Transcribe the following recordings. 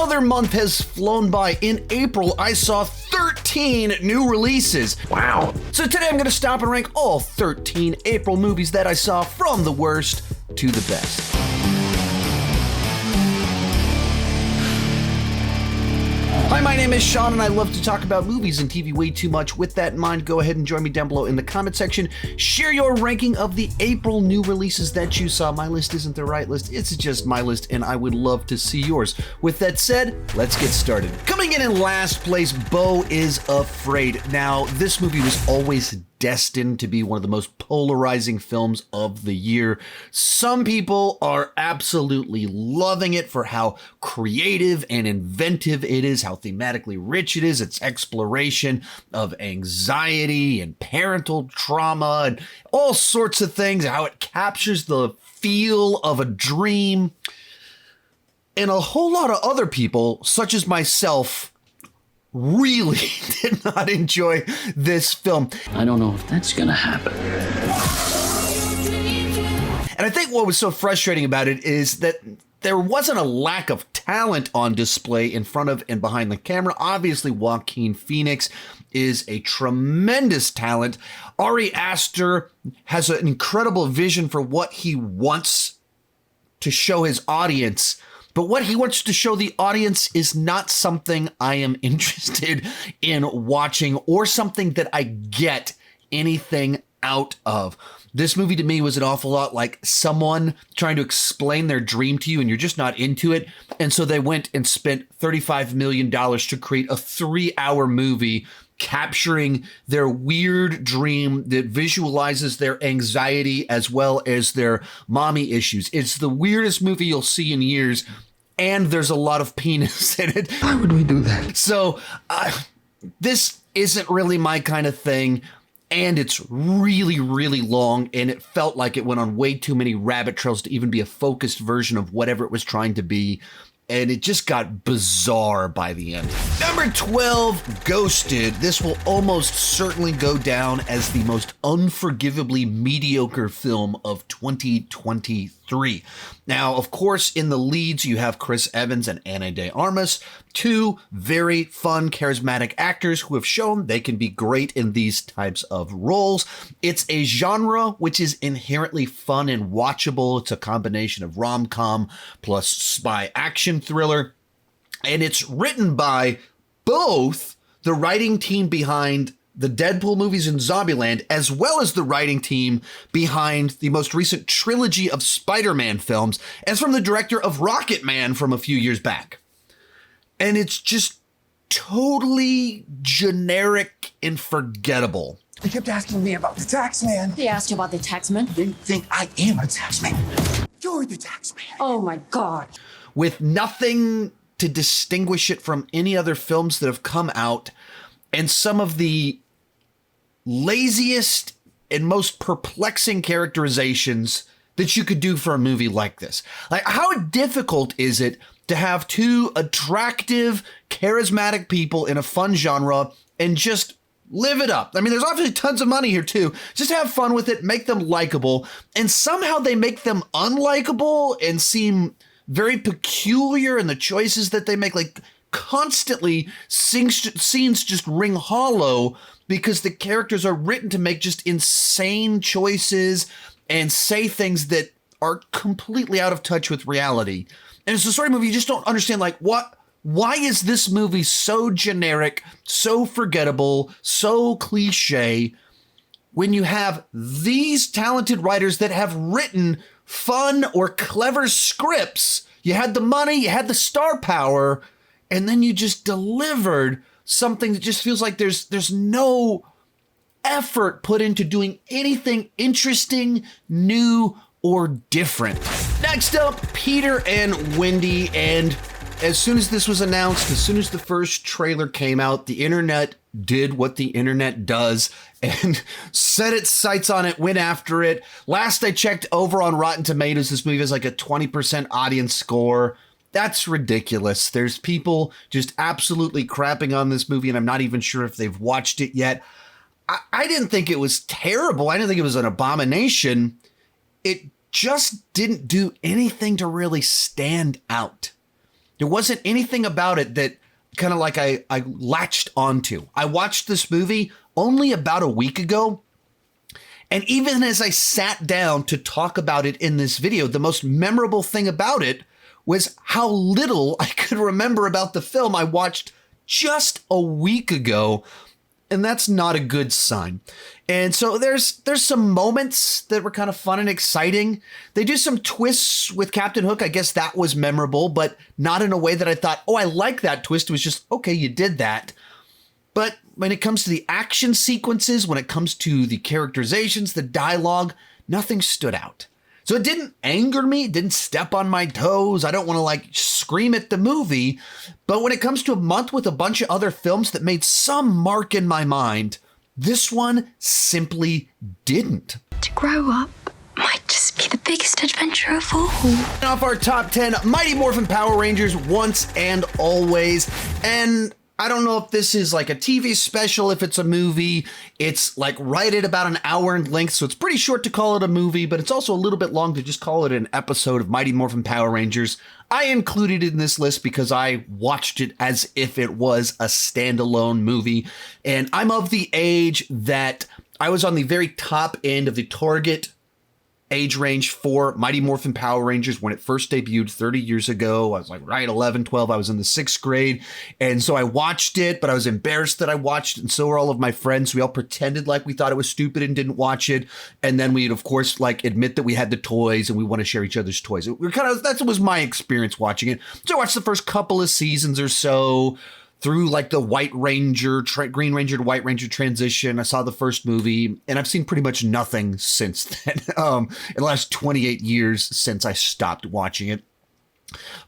Another month has flown by. In April, I saw 13 new releases. Wow. So today I'm going to stop and rank all 13 April movies that I saw from the worst to the best. Hi, my name is Sean, and I love to talk about movies and TV way too much. With that in mind, go ahead and join me down below in the comment section. Share your ranking of the April new releases that you saw. My list isn't the right list, it's just my list, and I would love to see yours. With that said, let's get started. Coming in last place, Beau is Afraid. Now, this movie was always destined to be one of the most polarizing films of the year. Some people are absolutely loving it for how creative and inventive it is, how thematically rich it is, its exploration of anxiety and parental trauma and all sorts of things, how it captures the feel of a dream. And a whole lot of other people, such as myself, really did not enjoy this film. I don't know if that's gonna happen. And I think what was so frustrating about it is that there wasn't a lack of talent on display in front of and behind the camera. Obviously, Joaquin Phoenix is a tremendous talent. Ari Aster has an incredible vision for what he wants to show his audience. But what he wants to show the audience is not something I am interested in watching or something that I get anything out of. This movie to me was an awful lot like someone trying to explain their dream to you and you're just not into it. And so they went and spent $35 million to create a 3-hour movie capturing their weird dream that visualizes their anxiety as well as their mommy issues. It's the weirdest movie you'll see in years, and there's a lot of penis in it. Why would we do that? So this isn't really my kind of thing, and it's really, really long, and it felt like it went on way too many rabbit trails to even be a focused version of whatever it was trying to be. And it just got bizarre by the end. Number 12, Ghosted. This will almost certainly go down as the most unforgivably mediocre film of 2023. Now, of course, in the leads, you have Chris Evans and Ana de Armas, two very fun, charismatic actors who have shown they can be great in these types of roles. It's a genre which is inherently fun and watchable. It's a combination of rom-com plus spy action thriller, and it's written by both the writing team behind the Deadpool movies in Zombieland, as well as the writing team behind the most recent trilogy of Spider-Man films, as from the director of Rocket Man from a few years back. And it's just totally generic and forgettable. He kept asking me about the tax man. He asked you about the taxman? They think I am a tax man. You're the tax man. Oh my God. With nothing to distinguish it from any other films that have come out, and some of the laziest and most perplexing characterizations that you could do for a movie like this. Like, how difficult is it to have two attractive, charismatic people in a fun genre and just live it up? I mean, there's obviously tons of money here too. Just have fun with it, make them likable, and somehow they make them unlikable and seem very peculiar in the choices that they make. Like, constantly scenes just ring hollow because the characters are written to make just insane choices and say things that are completely out of touch with reality. And it's a sort of movie you just don't understand, like, why is this movie so generic, so forgettable, so cliche, when you have these talented writers that have written fun or clever scripts? You had the money, you had the star power, and then you just delivered something that just feels like there's no effort put into doing anything interesting, new, or different. Next up, Peter and Wendy. And as soon as this was announced, as soon as the first trailer came out, the internet did what the internet does and set its sights on it, went after it. Last I checked, over on Rotten Tomatoes, this movie has like a 20% audience score. That's ridiculous. There's people just absolutely crapping on this movie, and I'm not even sure if they've watched it yet. I didn't think it was terrible. I didn't think it was an abomination. It just didn't do anything to really stand out. There wasn't anything about it that kind of like I latched onto. I watched this movie only about a week ago. And even as I sat down to talk about it in this video, the most memorable thing about it was how little I could remember about the film I watched just a week ago. And that's not a good sign. And so there's some moments that were kind of fun and exciting. They do some twists with Captain Hook. I guess that was memorable, but not in a way that I thought, oh, I like that twist. It was just, okay, you did that. But when it comes to the action sequences, when it comes to the characterizations, the dialogue, nothing stood out. So it didn't anger me, it didn't step on my toes. I don't want to like scream at the movie. But when it comes to a month with a bunch of other films that made some mark in my mind, this one simply didn't. To grow up might just be the biggest adventure of all. Off our top 10 Mighty Morphin Power Rangers once and always. And I don't know if this is like a TV special, if it's a movie. It's like right at about an hour in length, so it's pretty short to call it a movie, but it's also a little bit long to just call it an episode of Mighty Morphin Power Rangers. I included it in this list because I watched it as if it was a standalone movie, and I'm of the age that I was on the very top end of the target age range for Mighty Morphin Power Rangers when it first debuted 30 years ago. I was like, right, 11, 12. I was in the 6th grade. And so I watched it, but I was embarrassed that I watched it. And so were all of my friends. We all pretended like we thought it was stupid and didn't watch it. And then we'd, of course, like admit that we had the toys and we want to share each other's toys. That was my experience watching it. So I watched the first couple of seasons or so. Through like the White Ranger, Green Ranger to White Ranger transition. I saw the first movie and I've seen pretty much nothing since then. In the last 28 years since I stopped watching it.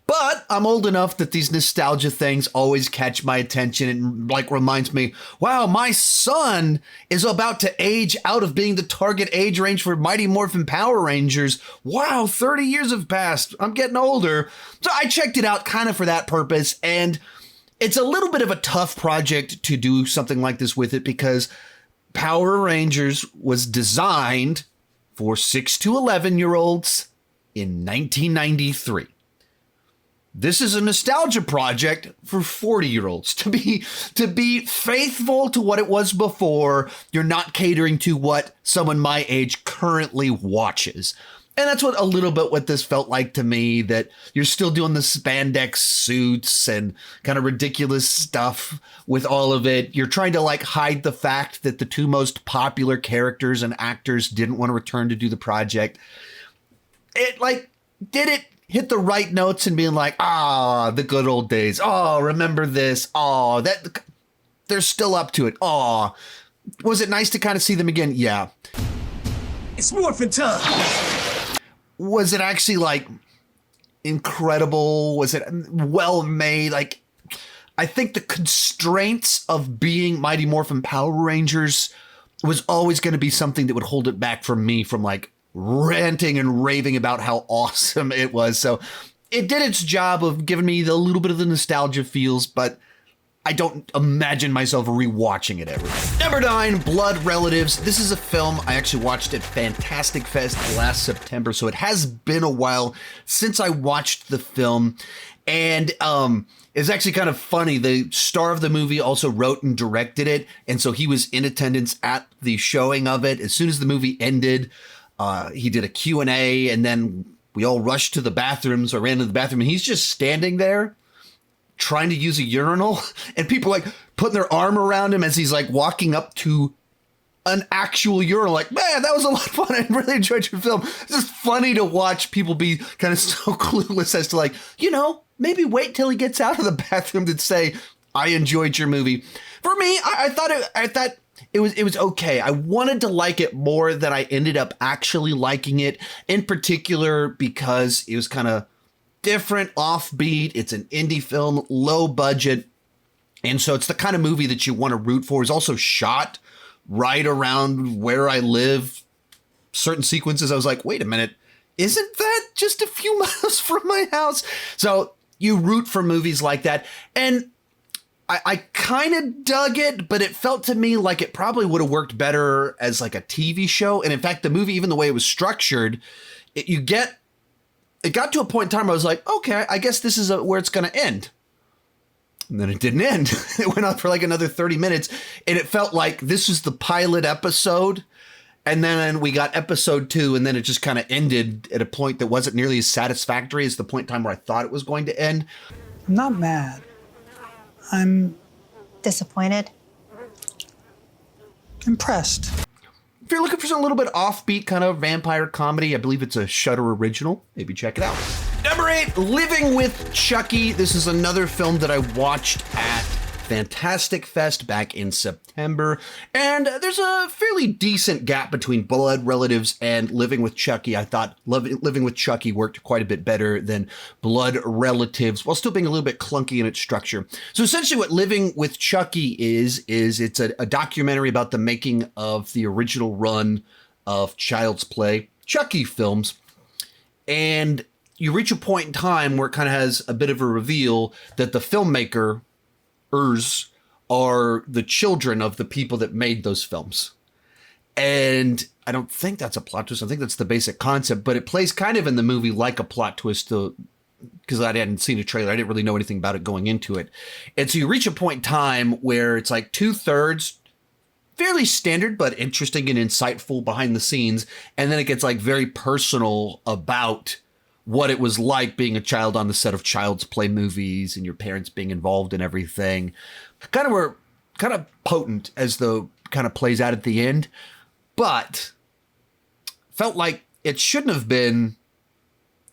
But I'm old enough that these nostalgia things always catch my attention and like reminds me, wow, my son is about to age out of being the target age range for Mighty Morphin Power Rangers. Wow, 30 years have passed. I'm getting older. So I checked it out kind of for that purpose, and it's a little bit of a tough project to do something like this with it because Power Rangers was designed for 6 to 11-year-olds in 1993. This is a nostalgia project for 40-year-olds to be faithful to what it was before. You're not catering to what someone my age currently watches. And that's what a little bit what this felt like to me, that you're still doing the spandex suits and kind of ridiculous stuff with all of it. You're trying to like hide the fact that the two most popular characters and actors didn't want to return to do the project. It like, did it hit the right notes and being like, the good old days. Oh, remember this. Oh, that they're still up to it. Oh, was it nice to kind of see them again? Yeah. It's Morphin time. Was it actually like incredible? Was it well made? Like, I think the constraints of being Mighty Morphin Power Rangers was always going to be something that would hold it back from me from like ranting and raving about how awesome it was. So it did its job of giving me a little bit of the nostalgia feels, but I don't imagine myself rewatching it ever. Number 9, Blood Relatives. This is a film I actually watched at Fantastic Fest last September, so it has been a while since I watched the film. And it's actually kind of funny. The star of the movie also wrote and directed it, and so he was in attendance at the showing of it. As soon as the movie ended, he did a Q&A, and then we all rushed to the bathrooms. I ran to the bathroom, and he's just standing there trying to use a urinal, and people like putting their arm around him as he's like walking up to an actual urinal. Like, man, that was a lot of fun. I really enjoyed your film. It's just funny to watch people be kind of so clueless as to like, maybe wait till he gets out of the bathroom to say, I enjoyed your movie. For me, I thought it was okay. I wanted to like it more than I ended up actually liking it, in particular because it was kind of different, offbeat. It's an indie film, low budget. And so it's the kind of movie that you want to root for. It's also shot right around where I live. Certain sequences, I was like, wait a minute, isn't that just a few miles from my house? So you root for movies like that. And I kind of dug it, but it felt to me like it probably would have worked better as like a TV show. And in fact, the movie, even the way it was structured, you get it got to a point in time where I was like, okay, I guess this is where it's going to end. And then it didn't end. It went on for like another 30 minutes. And it felt like this was the pilot episode. And then we got episode 2. And then it just kind of ended at a point that wasn't nearly as satisfactory as the point in time where I thought it was going to end. I'm not mad. I'm disappointed. Impressed. If you're looking for some little bit offbeat kind of vampire comedy, I believe it's a Shudder original. Maybe check it out. Number 8, Living with Chucky. This is another film that I watched at Fantastic Fest back in September. And there's a fairly decent gap between Blood Relatives and Living with Chucky. I thought Living with Chucky worked quite a bit better than Blood Relatives, while still being a little bit clunky in its structure. So essentially what Living with Chucky is it's a documentary about the making of the original run of Child's Play Chucky films. And you reach a point in time where it kind of has a bit of a reveal that the filmmakers are the children of the people that made those films. And I don't think that's a plot twist. I think that's the basic concept, but it plays kind of in the movie like a plot twist because I hadn't seen a trailer. I didn't really know anything about it going into it. And so you reach a point in time where it's like 2/3 fairly standard, but interesting and insightful behind the scenes. And then it gets like very personal about what it was like being a child on the set of Child's Play movies and your parents being involved in everything. Kind of potent as the kind of plays out at the end, but felt like it shouldn't have been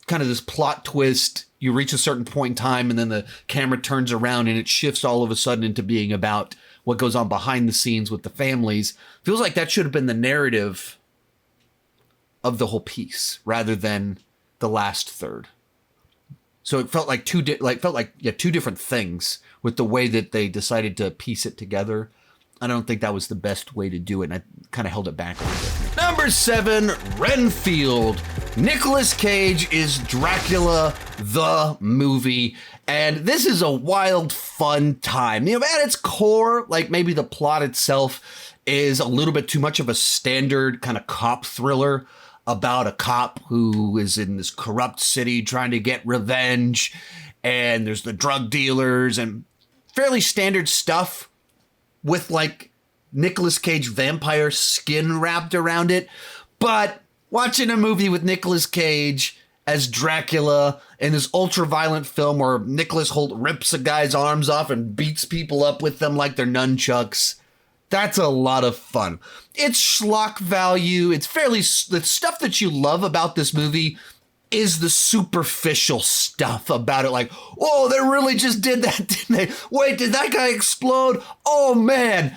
kind of this plot twist. You reach a certain point in time and then the camera turns around and it shifts all of a sudden into being about what goes on behind the scenes with the families. Feels like that should have been the narrative of the whole piece rather than the last third. So it felt like two different things with the way that they decided to piece it together. I don't think that was the best way to do it, and I kind of held it back a little bit. Number 7, Renfield. Nicolas Cage is Dracula, the movie, and this is a wild, fun time. You know, at its core, like maybe the plot itself is a little bit too much of a standard kind of cop thriller about a cop who is in this corrupt city trying to get revenge, and there's the drug dealers and fairly standard stuff with like Nicolas Cage vampire skin wrapped around it. But watching a movie with Nicolas Cage as Dracula in this ultra violent film where Nicholas Hoult rips a guy's arms off and beats people up with them like they're nunchucks, that's a lot of fun. It's schlock value. It's the stuff that you love about this movie is the superficial stuff about it. Like, oh, they really just did that, didn't they? Wait, did that guy explode? Oh, man.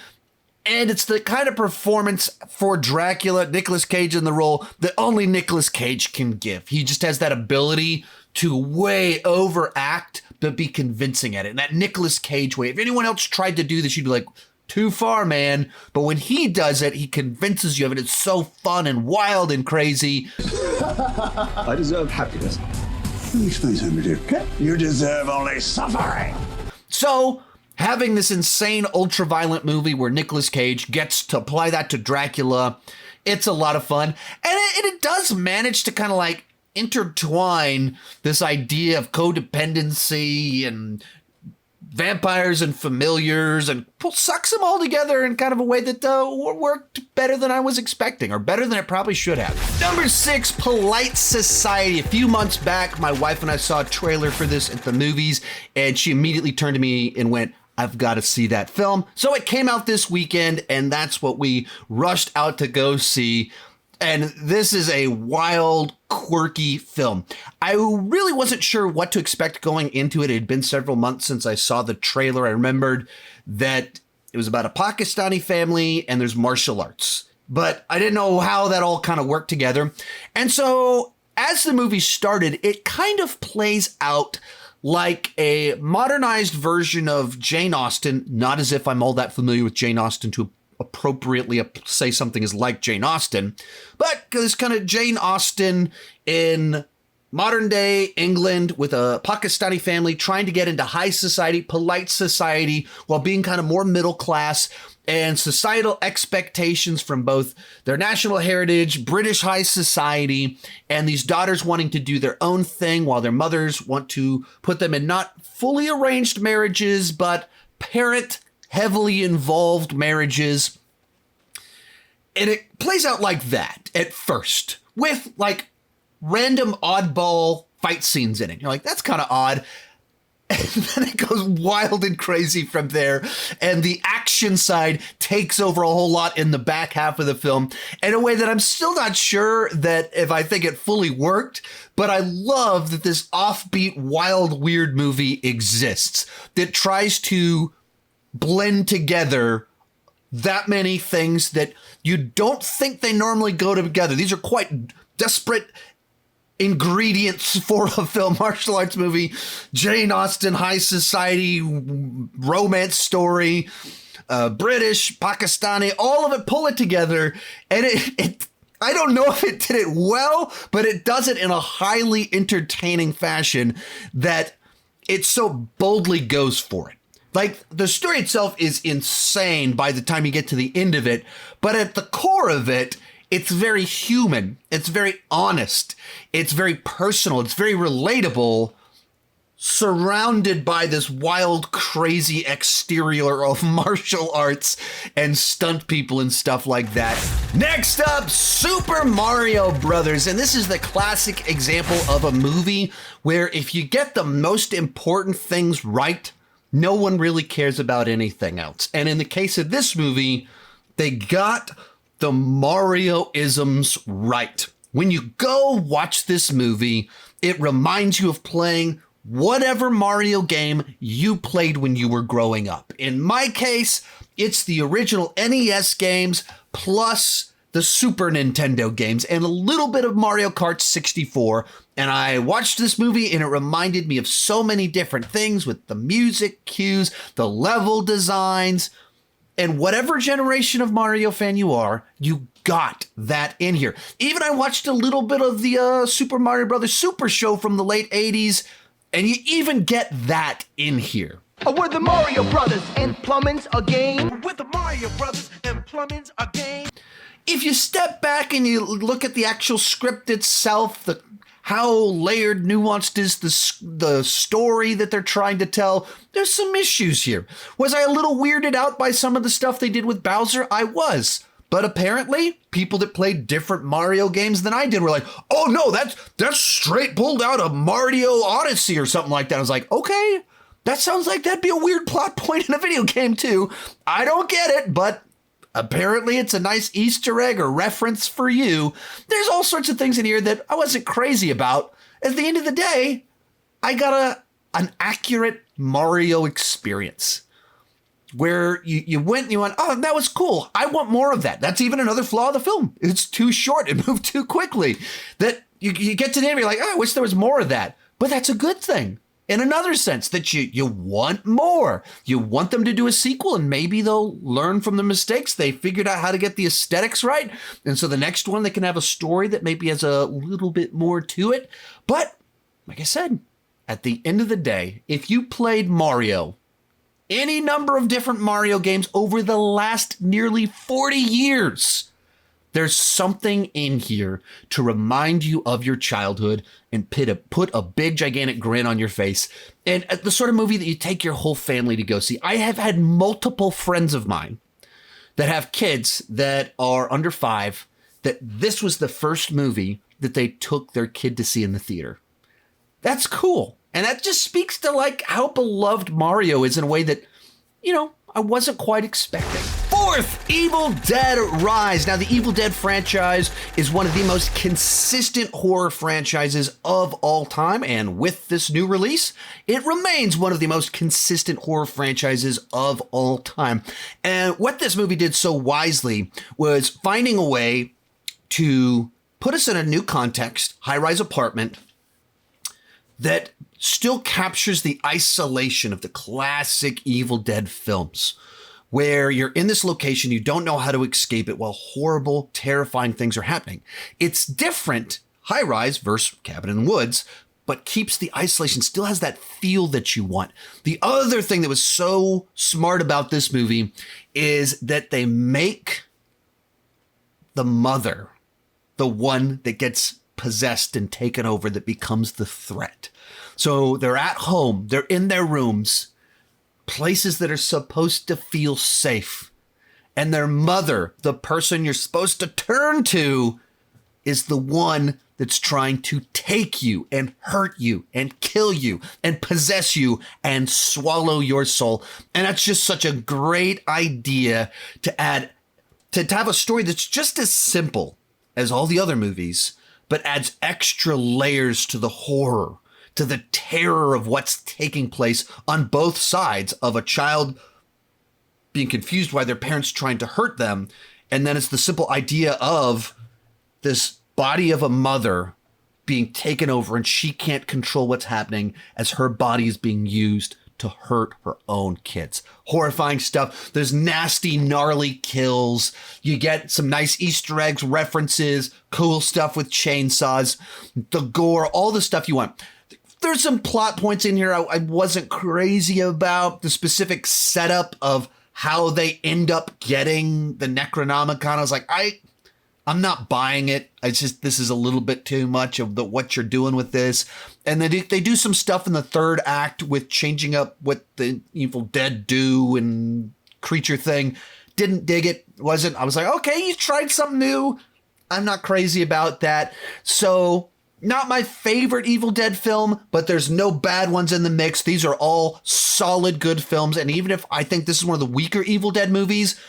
And it's the kind of performance for Dracula, Nicolas Cage in the role, that only Nicolas Cage can give. He just has that ability to way overact, but be convincing at it. And that Nicolas Cage way. If anyone else tried to do this, you'd be like, too far, man. But when he does it, he convinces you of it. It's so fun and wild and crazy. I deserve happiness. Let me explain something to you, okay? You deserve only suffering. So, having this insane ultra-violent movie where Nicolas Cage gets to apply that to Dracula, it's a lot of fun. And it does manage to kind of like intertwine this idea of codependency and vampires and familiars and sucks them all together in kind of a way that worked better than I was expecting, or better than it probably should have. Number 6, Polite Society. A few months back, my wife and I saw a trailer for this at the movies, and she immediately turned to me and went, I've got to see that film. So it came out this weekend, and that's what we rushed out to go see. And this is a wild, quirky film. I really wasn't sure what to expect going into it. It had been several months since I saw the trailer. I remembered that it was about a Pakistani family and there's martial arts, but I didn't know how that all kind of worked together. And so as the movie started, it kind of plays out like a modernized version of Jane Austen, not as if I'm all that familiar with Jane Austen to appropriately say something is like Jane Austen, but this kind of Jane Austen in modern day England with a Pakistani family trying to get into high society, polite society, while being kind of more middle class, and societal expectations from both their national heritage, British high society, and these daughters wanting to do their own thing while their mothers want to put them in not fully arranged marriages, but parent heavily involved marriages. And it plays out like that at first, with like random oddball fight scenes in it. You're like, that's kind of odd. And then it goes wild and crazy from there. And the action side takes over a whole lot in the back half of the film in a way that I'm still not sure that if I think it fully worked. But I love that this offbeat, wild, weird movie exists that tries to blend together that many things that you don't think they normally go together. These are quite desperate ingredients for a film martial arts movie. Jane Austen, high society, romance story, British, Pakistani, all of it, pull it together. And it I don't know if it did it well, but it does it in a highly entertaining fashion that it so boldly goes for it. Like, the story itself is insane by the time you get to the end of it, but at the core of it, it's very human. It's very honest. It's very personal. It's very relatable, surrounded by this wild, crazy exterior of martial arts and stunt people and stuff like that. Next up, Super Mario Brothers. And this is the classic example of a movie where if you get the most important things right, no one really cares about anything else. And in the case of this movie, they got the Mario-isms right. When you go watch this movie, it reminds you of playing whatever Mario game you played when you were growing up. In my case, it's the original NES games plus the Super Nintendo games and a little bit of Mario Kart 64. And I watched this movie and it reminded me of so many different things with the music cues, the level designs, and whatever generation of Mario fan you are, you got that in here. Even I watched a little bit of the Super Mario Brothers Super Show from the late 80s, and you even get that in here. We're the Mario Brothers and plumbing's a game. We're the Mario Brothers and plumbing's a game. If you step back and you look at the actual script itself, how layered, nuanced is the story that they're trying to tell, there's some issues here. Was I a little weirded out by some of the stuff they did with Bowser? I was. But apparently, people that played different Mario games than I did were like, oh no, that's straight pulled out of Mario Odyssey or something like that. I was like, okay, that sounds like that'd be a weird plot point in a video game too. I don't get it, but apparently it's a nice Easter egg or reference for you. There's all sorts of things in here that I wasn't crazy about. At the end of the day, I got an accurate Mario experience where you went and you went, oh, that was cool. I want more of that. That's even another flaw of the film. It's too short. It moved too quickly. That you get to the end, you're like, oh, I wish there was more of that. But that's a good thing. In another sense, that you want more. You want them to do a sequel, and maybe they'll learn from the mistakes. They figured out how to get the aesthetics right. And so the next one, they can have a story that maybe has a little bit more to it. But like I said, at the end of the day, if you played Mario, any number of different Mario games over the last nearly 40 years, there's something in here to remind you of your childhood and put a big, gigantic grin on your face. And the sort of movie that you take your whole family to go see. I have had multiple friends of mine that have kids that are under 5, that this was the first movie that they took their kid to see in the theater. That's cool. And that just speaks to like how beloved Mario is in a way that, you know, I wasn't quite expecting. Fourth, Evil Dead Rise. Now, the Evil Dead franchise is one of the most consistent horror franchises of all time. And with this new release, it remains one of the most consistent horror franchises of all time. And what this movie did so wisely was finding a way to put us in a new context, high-rise apartment, that still captures the isolation of the classic Evil Dead films, where you're in this location, you don't know how to escape it while horrible, terrifying things are happening. It's different, high rise versus cabin in the woods, but keeps the isolation, still has that feel that you want. The other thing that was so smart about this movie is that they make the mother the one that gets possessed and taken over, that becomes the threat. So they're at home, they're in their rooms, places that are supposed to feel safe. And their mother, the person you're supposed to turn to, is the one that's trying to take you and hurt you and kill you and possess you and swallow your soul. And that's just such a great idea to add, to have a story that's just as simple as all the other movies, but adds extra layers to the horror, to the terror of what's taking place on both sides of a child being confused why their parents trying to hurt them. And then it's the simple idea of this body of a mother being taken over, and she can't control what's happening as her body is being used to hurt her own kids. Horrifying stuff. There's nasty, gnarly kills. You get some nice Easter eggs, references, cool stuff with chainsaws, the gore, all the stuff you want. There's some plot points in here I wasn't crazy about. The specific setup of how they end up getting the Necronomicon. I was like, I'm not buying it. It's just, this is a little bit too much of what you're doing with this. And they do some stuff in the third act with changing up what the Evil Dead do and creature thing. Didn't dig it. I was like, okay, you tried something new. I'm not crazy about that. So not my favorite Evil Dead film, but there's no bad ones in the mix. These are all solid, good films. And even if I think this is one of the weaker Evil Dead movies,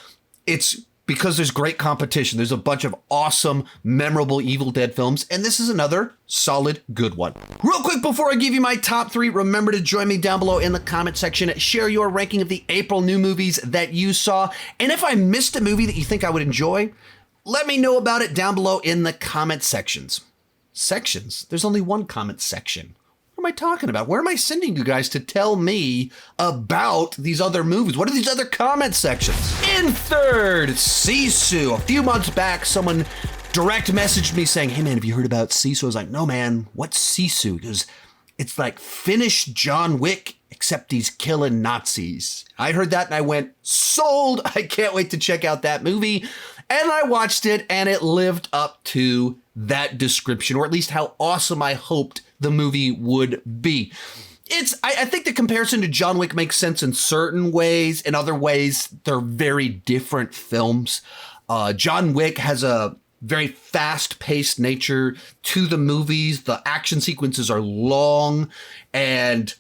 it's because there's great competition. There's a bunch of awesome, memorable Evil Dead films, and this is another solid, good one. Real quick before I give you my top 3, remember to join me down below in the comment section. Share your ranking of the April new movies that you saw. And if I missed a movie that you think I would enjoy, let me know about it down below in the comment sections. Sections? There's only one comment section. What am I talking about? Where am I sending you guys to tell me about these other movies? What are these other comment sections? In third, Sisu. A few months back, someone direct messaged me saying, hey man, have you heard about Sisu? I was like, no man, what's Sisu? Because it's like Finnish John Wick, except he's killing Nazis. I heard that and I went, sold. I can't wait to check out that movie. And I watched it and it lived up to that description, or at least how awesome I hoped the movie would be. I think the comparison to John Wick makes sense in certain ways. In other ways, they're very different films. John Wick has a very fast-paced nature to the movies. The action sequences are long and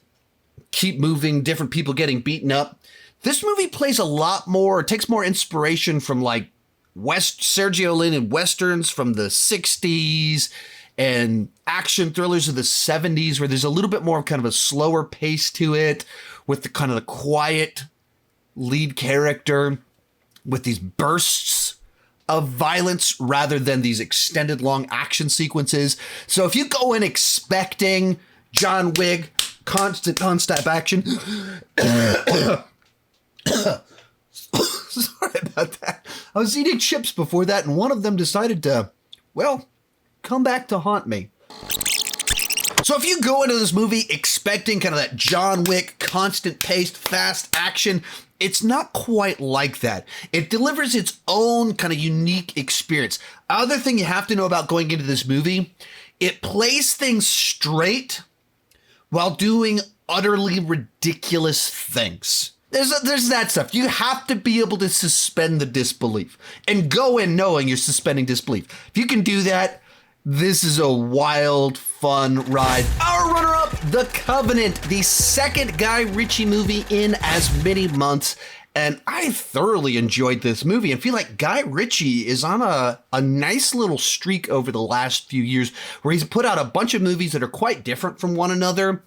keep moving, different people getting beaten up. This movie plays a lot more, takes more inspiration from like Sergio Leone westerns from the 60s and action thrillers of the 70s, where there's a little bit more kind of a slower pace to it, with the kind of the quiet lead character with these bursts of violence rather than these extended long action sequences. So if you go in expecting John Wick, constant non-stop action, sorry about that. I was eating chips before that, and one of them decided to, well, come back to haunt me. So if you go into this movie expecting kind of that John Wick, constant paced, fast action, it's not quite like that. It delivers its own kind of unique experience. Other thing you have to know about going into this movie, it plays things straight while doing utterly ridiculous things. There's that stuff. You have to be able to suspend the disbelief and go in knowing you're suspending disbelief. If you can do that, this is a wild, fun ride. Our runner-up, The Covenant, the second Guy Ritchie movie in as many months. And I thoroughly enjoyed this movie and feel like Guy Ritchie is on a nice little streak over the last few years where he's put out a bunch of movies that are quite different from one another,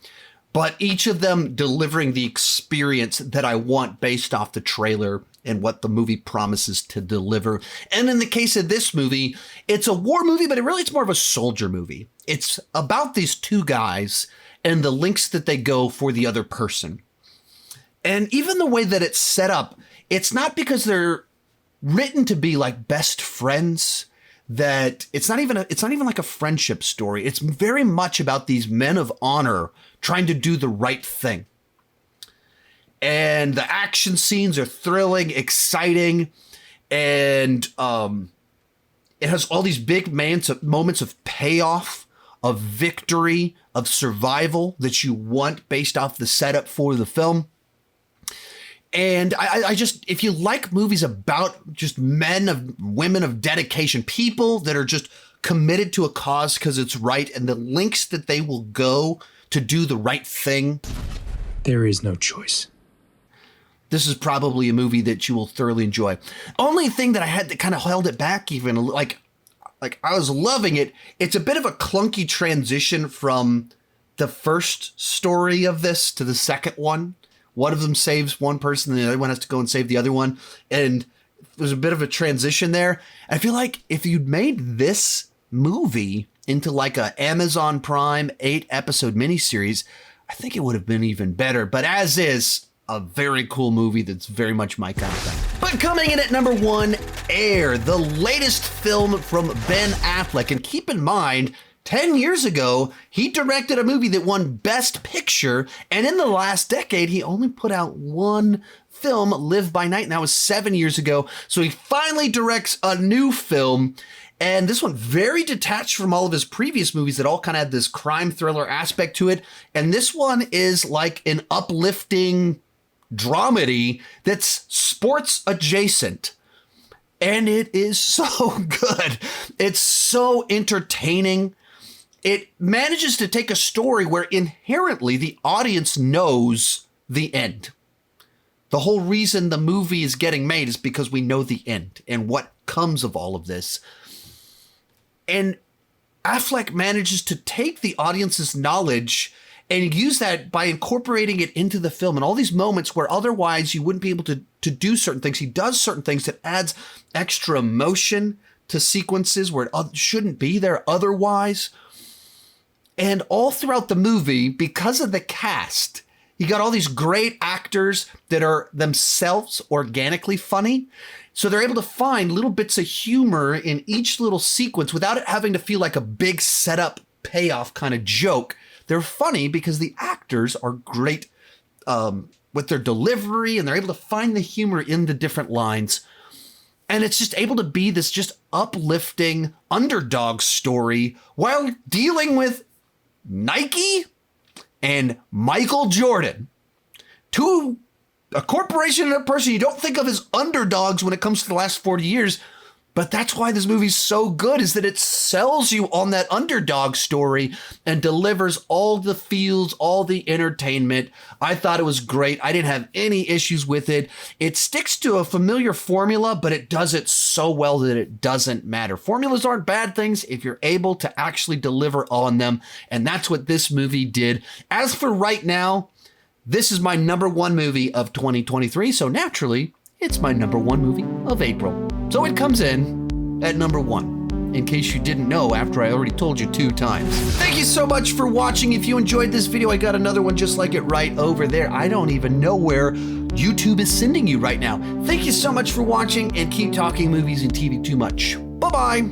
but each of them delivering the experience that I want based off the trailer and what the movie promises to deliver. And in the case of this movie, it's a war movie, but it's more of a soldier movie. It's about these two guys and the lengths that they go for the other person. And even the way that it's set up, it's not because they're written to be like best friends. that it's not even like a friendship story. It's very much about these men of honor trying to do the right thing. And the action scenes are thrilling, exciting, and it has all these big moments of payoff, of victory, of survival that you want based off the setup for the film. And I just, if you like movies about just women of dedication, people that are just committed to a cause because it's right, and the lengths that they will go to do the right thing. There is no choice. This is probably a movie that you will thoroughly enjoy. Only thing that I had that kind of held it back, even like I was loving it. It's a bit of a clunky transition from the first story of this to the second one. One of them saves one person, and the other one has to go and save the other one. And there's a bit of a transition there. I feel like if you'd made this movie into like a Amazon Prime 8-episode miniseries, I think it would have been even better. But as is, a very cool movie that's very much my kind of thing. But coming in at number 1, Air, the latest film from Ben Affleck. And keep in mind, 10 years ago, he directed a movie that won Best Picture. And in the last decade, he only put out one film, Live by Night, and that was 7 years ago. So he finally directs a new film. And this one very detached from all of his previous movies that all kind of had this crime thriller aspect to it. And this one is like an uplifting dramedy that's sports adjacent. And it is so good. It's so entertaining. It manages to take a story where inherently the audience knows the end. The whole reason the movie is getting made is because we know the end and what comes of all of this. And Affleck manages to take the audience's knowledge and use that by incorporating it into the film. And all these moments where otherwise you wouldn't be able to do certain things, he does certain things that adds extra emotion to sequences where it shouldn't be there otherwise. And all throughout the movie, because of the cast, you got all these great actors that are themselves organically funny. So they're able to find little bits of humor in each little sequence without it having to feel like a big setup payoff kind of joke. They're funny because the actors are great with their delivery, and they're able to find the humor in the different lines. And it's just able to be this just uplifting underdog story while dealing with Nike and Michael Jordan, a corporation and a person you don't think of as underdogs when it comes to the last 40 years. But that's why this movie's so good, is that it sells you on that underdog story and delivers all the feels, all the entertainment. I thought it was great. I didn't have any issues with it. It sticks to a familiar formula, but it does it so well that it doesn't matter. Formulas aren't bad things if you're able to actually deliver on them. And that's what this movie did. As for right now, this is my number 1 movie of 2023. So naturally, it's my number 1 movie of April. So it comes in at number 1, in case you didn't know after I already told you 2 times. Thank you so much for watching. If you enjoyed this video, I got another one just like it right over there. I don't even know where YouTube is sending you right now. Thank you so much for watching, and keep talking movies and TV too much. Bye-bye.